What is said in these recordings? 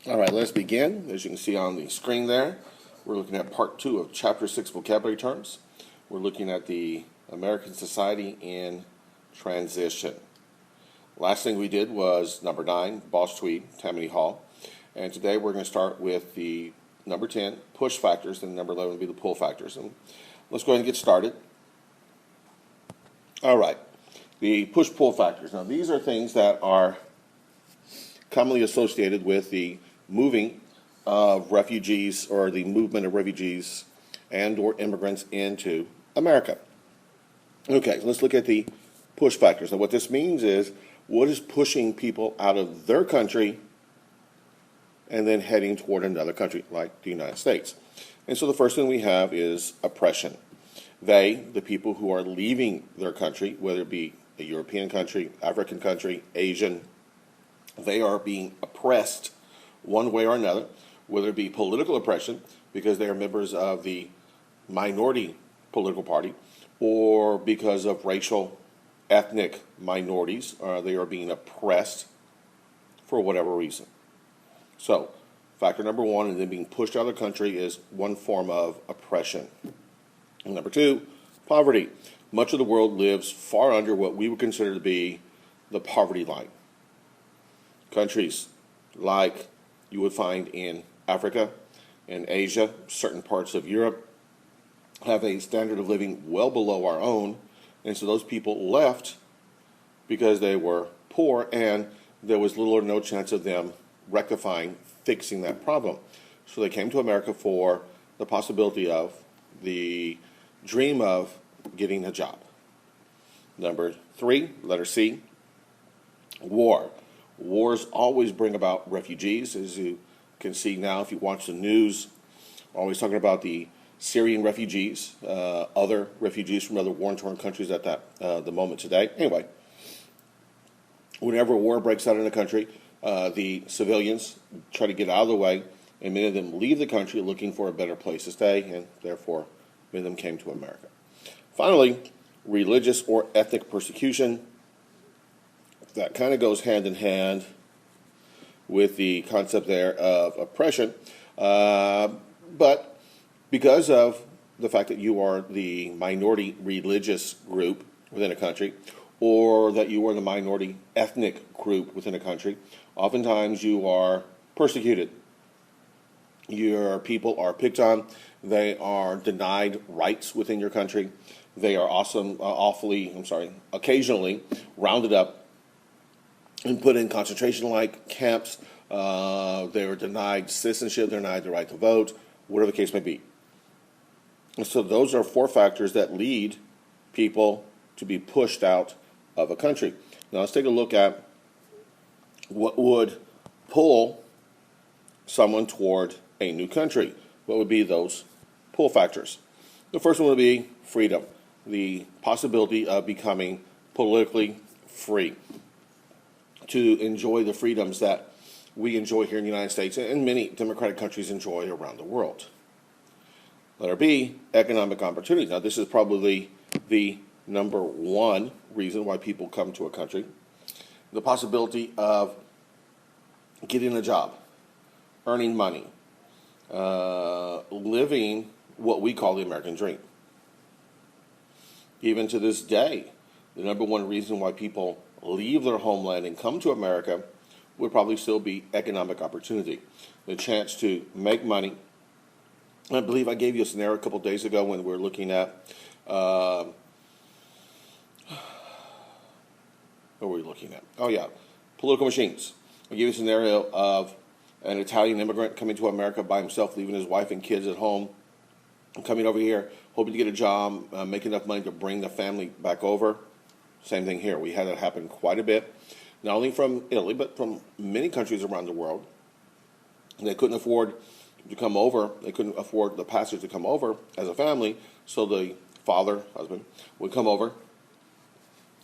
All right, let's begin. As you can see on the screen there, we're looking at part 2 of Chapter 6 vocabulary terms. We're looking at the American society in transition. Last thing we did was number 9, Boss Tweed, Tammany Hall. And today we're going to start with the number 10, push factors, and number 11 will be the pull factors. And let's go ahead and get started. All right, the push-pull factors. Now, these are things that are commonly associated with the moving of refugees or the movement of refugees and or immigrants into America. Okay, so let's look at the push factors. Now what this means is what is pushing people out of their country and then heading toward another country like the United States. And so the first thing we have is oppression. They, the people who are leaving their country, whether it be a European country, African country, Asian, they are being oppressed one way or another, whether it be political oppression because they are members of the minority political party, or because of racial, ethnic minorities, they are being oppressed for whatever reason. So, factor number 1, and then being pushed out of the country is one form of oppression. And number 2, poverty. Much of the world lives far under what we would consider to be the poverty line. Countries like you would find in Africa and Asia, certain parts of Europe, have a standard of living well below our own, and so those people left because they were poor and there was little or no chance of them rectifying, fixing that problem. So they came to America for the possibility of, the dream of getting a job. Number 3, letter C, war. Wars always bring about refugees, as you can see now if you watch the news. We're always talking about the Syrian refugees, other refugees from other war-torn countries at the moment today. Anyway, whenever a war breaks out in a country, the civilians try to get out of the way, and many of them leave the country looking for a better place to stay, and therefore many of them came to America. Finally, religious or ethnic persecution. That kind of goes hand in hand with the concept there of oppression, but because of the fact that you are the minority religious group within a country, or that you are the minority ethnic group within a country, oftentimes you are persecuted. Your people are picked on. They are denied rights within your country. They are occasionally rounded up and put in concentration-like camps. They are denied citizenship, they're denied the right to vote, whatever the case may be. And so those are 4 factors that lead people to be pushed out of a country. Now let's take a look at what would pull someone toward a new country. What would be those pull factors? The first one would be freedom, the possibility of becoming politically free, to enjoy the freedoms that we enjoy here in the United States and many democratic countries enjoy around the world. Letter B, economic opportunity. Now, this is probably the number 1 reason why people come to a country. The possibility of getting a job, earning money, living what we call the American dream. Even to this day, the number 1 reason why people leave their homeland and come to America would probably still be economic opportunity, the chance to make money. I believe I gave you a scenario a couple days ago when we were looking at, what were we looking at? Oh yeah, political machines. I gave you a scenario of an Italian immigrant coming to America by himself, leaving his wife and kids at home, and coming over here, hoping to get a job, make enough money to bring the family back over. Same thing here. We had that happen quite a bit, not only from Italy, but from many countries around the world. They couldn't afford to come over. They couldn't afford the passage to come over as a family, so the father, husband, would come over,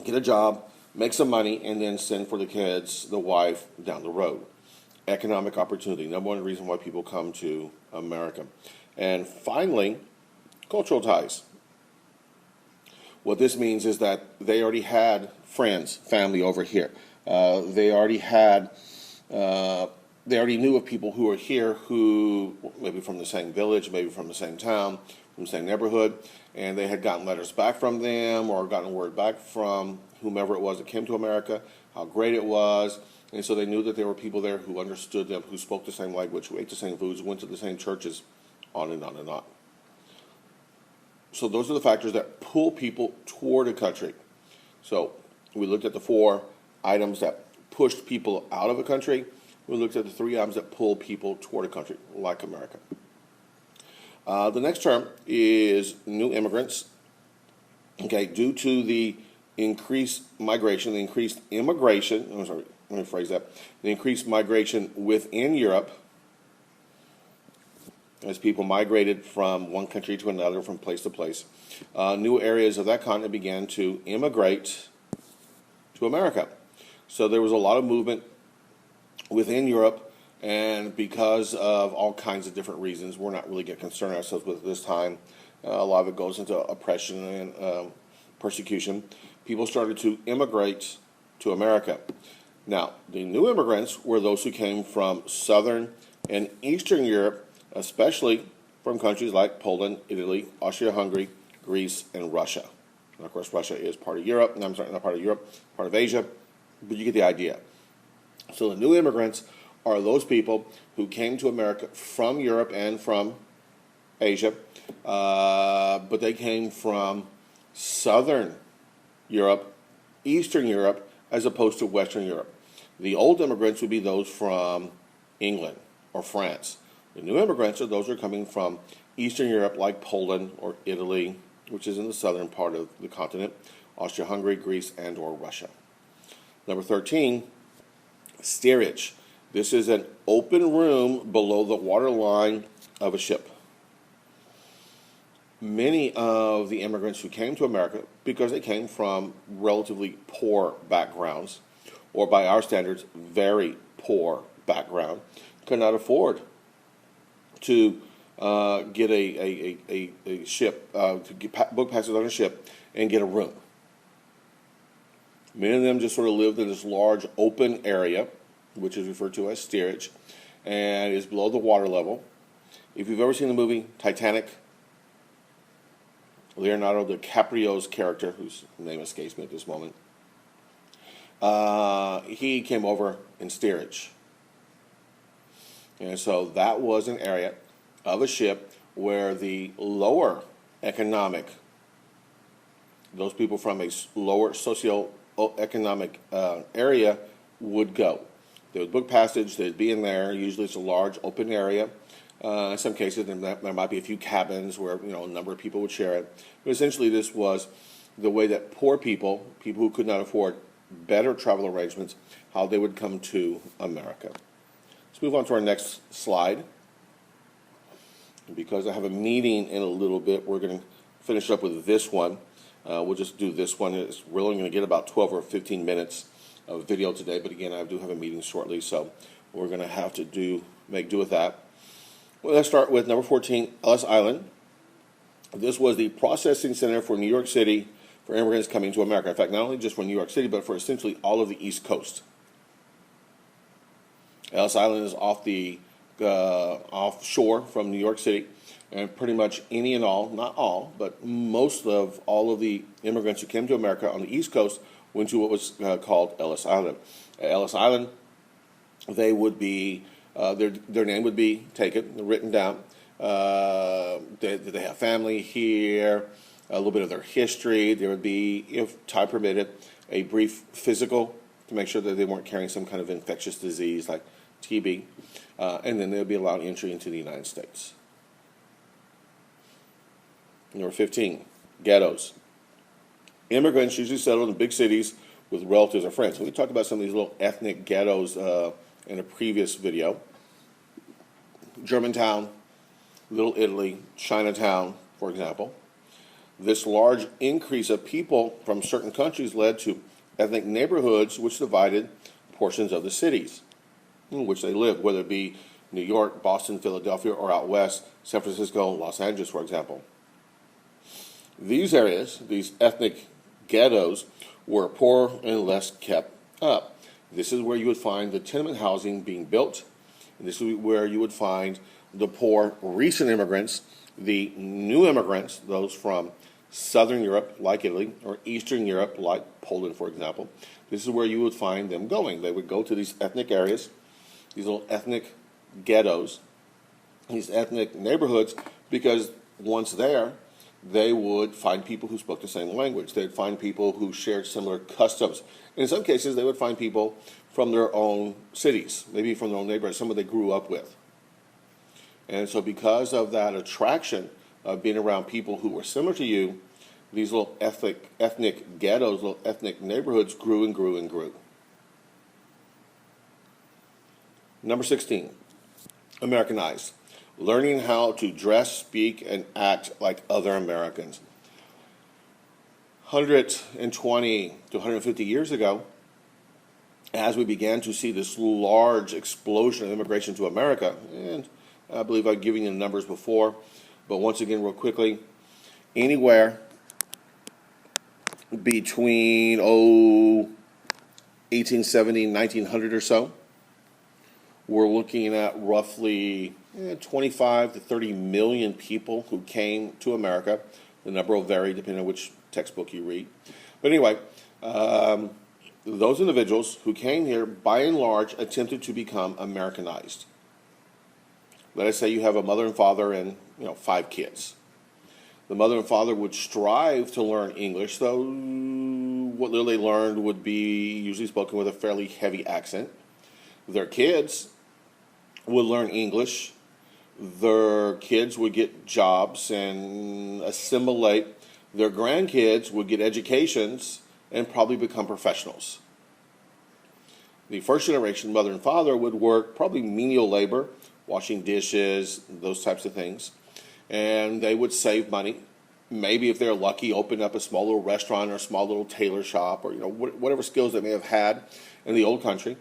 get a job, make some money, and then send for the kids, the wife, down the road. Economic opportunity, number 1 reason why people come to America. And finally, cultural ties. What this means is that they already had friends, family over here. They already had they already knew of people who were here who maybe from the same village, maybe from the same town, from the same neighborhood, and they had gotten letters back from them or gotten word back from whomever it was that came to America, how great it was. And so they knew that there were people there who understood them, who spoke the same language, who ate the same foods, went to the same churches, on and on and on. So those are the factors that pull people toward a country. So we looked at the 4 items that pushed people out of a country. We looked at the 3 items that pull people toward a country, like America. The next term is new immigrants. Okay, due to the increased migration, the increased immigration, let me phrase that, the increased migration within Europe, as people migrated from one country to another, from place to place, new areas of that continent began to immigrate to America. So there was a lot of movement within Europe, and because of all kinds of different reasons, we're not really going to concern ourselves with this time. A lot of it goes into oppression and persecution. People started to immigrate to America. Now, the new immigrants were those who came from Southern and Eastern Europe, especially from countries like Poland, Italy, Austria-Hungary, Greece, and Russia. And of course, Russia is part of Europe. I'm sorry, not part of Europe, part of Asia, but you get the idea. So the new immigrants are those people who came to America from Europe and from Asia, but they came from Southern Europe, Eastern Europe, as opposed to Western Europe. The old immigrants would be those from England or France. The new immigrants are those who are coming from Eastern Europe, like Poland or Italy, which is in the southern part of the continent, Austria-Hungary, Greece, and or Russia. Number 13, steerage. This is an open room below the waterline of a ship. Many of the immigrants who came to America, because they came from relatively poor backgrounds, or by our standards, very poor background, could not afford to get a ship, book passes on a ship and get a room. Many of them just sort of lived in this large open area, which is referred to as steerage, and is below the water level. If you've ever seen the movie Titanic, Leonardo DiCaprio's character, whose name escapes me at this moment, he came over in steerage. And so that was an area of a ship where the lower economic, those people from a lower socioeconomic area would go. They would book passage, they'd be in there. Usually it's a large open area. In some cases, there might be a few cabins where a number of people would share it. But essentially, this was the way that poor people, people who could not afford better travel arrangements, how they would come to America. Let's move on to our next slide. And because I have a meeting in a little bit, we're going to finish up with this one. We'll just do this one. We're only going to get about 12 or 15 minutes of video today, but again, I do have a meeting shortly, so we're going to have to make do with that. Well, let's start with number 14, Ellis Island. This was the processing center for New York City for immigrants coming to America. In fact, not only just for New York City, but for essentially all of the East Coast. Ellis Island is off the offshore from New York City, and pretty much any and all, not all, but most of all of the immigrants who came to America on the East Coast went to what was called Ellis Island. At Ellis Island, they would be their name would be taken, written down. They have family here, a little bit of their history. There would be, if time permitted, a brief physical to make sure that they weren't carrying some kind of infectious disease like TB, and then they would be allowed entry into the United States. Number 15, ghettos. Immigrants usually settled in big cities with relatives or friends. So we talked about some of these little ethnic ghettos in a previous video. Germantown, Little Italy, Chinatown, for example. This large increase of people from certain countries led to ethnic neighborhoods which divided portions of the cities in which they lived, whether it be New York, Boston, Philadelphia, or out west, San Francisco, Los Angeles, for example. These areas, these ethnic ghettos, were poor and less kept up. This is where you would find the tenement housing being built, And this is where you would find the poor recent immigrants, the new immigrants, those from Southern Europe, like Italy, or Eastern Europe, like Poland, for example. This is where you would find them going. They would go to these ethnic areas, these little ethnic ghettos, these ethnic neighborhoods, because once there, they would find people who spoke the same language. They'd find people who shared similar customs. And in some cases, they would find people from their own cities, maybe from their own neighborhoods, someone they grew up with. And so because of that attraction of being around people who were similar to you, these little ethnic ghettos, little ethnic neighborhoods grew and grew and grew. Number 16, Americanized. Learning how to dress, speak, and act like other Americans. 120 to 150 years ago, as we began to see this large explosion of immigration to America, and I believe I've given you the numbers before, but once again, real quickly, anywhere between 1870 and 1900 or so, we're looking at roughly 25 to 30 million people who came to America. The number will vary depending on which textbook you read. But anyway, those individuals who came here, by and large, attempted to become Americanized. Let us say you have a mother and father and 5 kids. The mother and father would strive to learn English, though what little they learned would be usually spoken with a fairly heavy accent. Their kids would learn English. Their kids would get jobs and assimilate. Their grandkids would get educations and probably become professionals. The first generation, mother and father, would work probably menial labor, washing dishes, those types of things. And they would save money. Maybe if they're lucky, open up a small little restaurant or a small little tailor shop or whatever skills they may have had in the old country.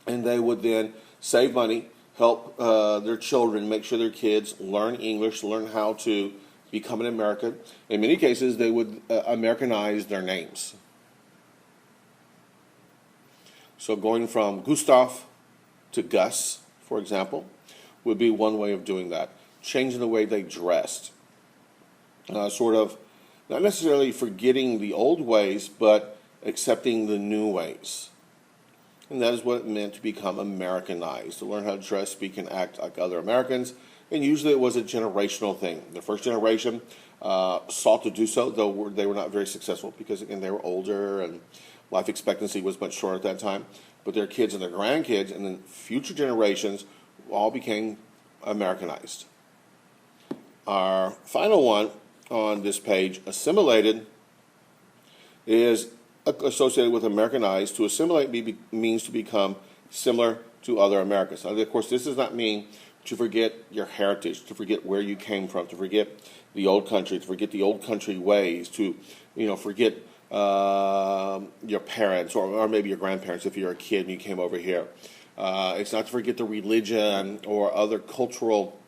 And they would then save money, help their children, make sure their kids learn English, learn how to become an American. In many cases, they would Americanize their names. So going from Gustav to Gus, for example, would be one way of doing that. Changing the way they dressed. Sort of not necessarily forgetting the old ways, but accepting the new ways. And that is what it meant to become Americanized, to learn how to dress, speak, and act like other Americans. And usually it was a generational thing. The first generation sought to do so, though they were not very successful because, again, they were older and life expectancy was much shorter at that time. But their kids and their grandkids and then future generations all became Americanized. Our final one on this page, assimilated, is associated with Americanized. To assimilate means to become similar to other Americans. Now, of course, this does not mean to forget your heritage, to forget where you came from, to forget the old country, to forget the old country ways, to forget your parents or maybe your grandparents if you're a kid and you came over here. It's not to forget the religion or other cultural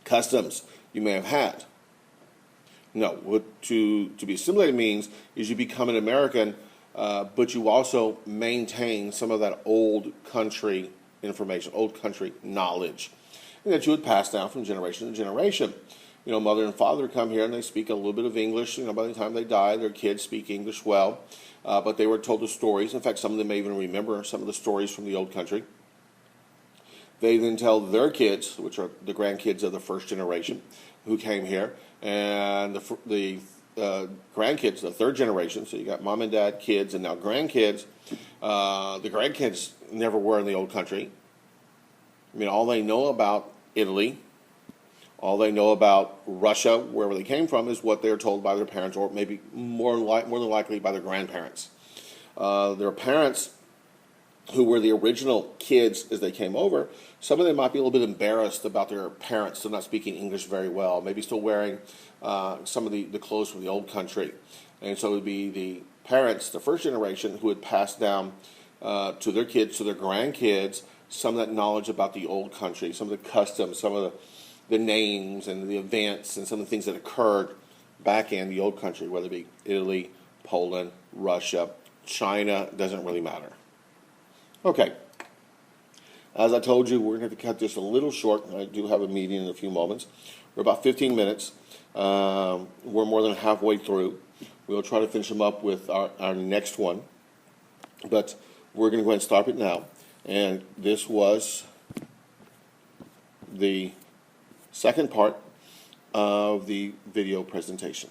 customs you may have had. No, what to be assimilated means is you become an American, but you also maintain some of that old country information, old country knowledge, and that you would pass down from generation to generation. Mother and father come here and they speak a little bit of English. By the time they die, their kids speak English well, but they were told the stories. In fact, some of them may even remember some of the stories from the old country. They then tell their kids, which are the grandkids of the first generation who came here, and the grandkids, the third generation, so you got mom and dad, kids, and now grandkids. The grandkids never were in the old country. All they know about Italy, all they know about Russia, wherever they came from, is what they're told by their parents, or maybe more than likely by their grandparents. Their parents, who were the original kids as they came over, some of them might be a little bit embarrassed about their parents still not speaking English very well, maybe still wearing some of the clothes from the old country. And so it would be the parents, the first generation, who would pass down to their kids, to their grandkids, some of that knowledge about the old country, some of the customs, some of the names and the events and some of the things that occurred back in the old country, whether it be Italy, Poland, Russia, China, doesn't really matter. Okay, As I told you, we're going to have to cut this a little short. I do have a meeting in a few moments. We're about 15 minutes. We're more than halfway through. We'll try to finish them up with our next one. But we're going to go ahead and stop it now. And this was the second part of the video presentation.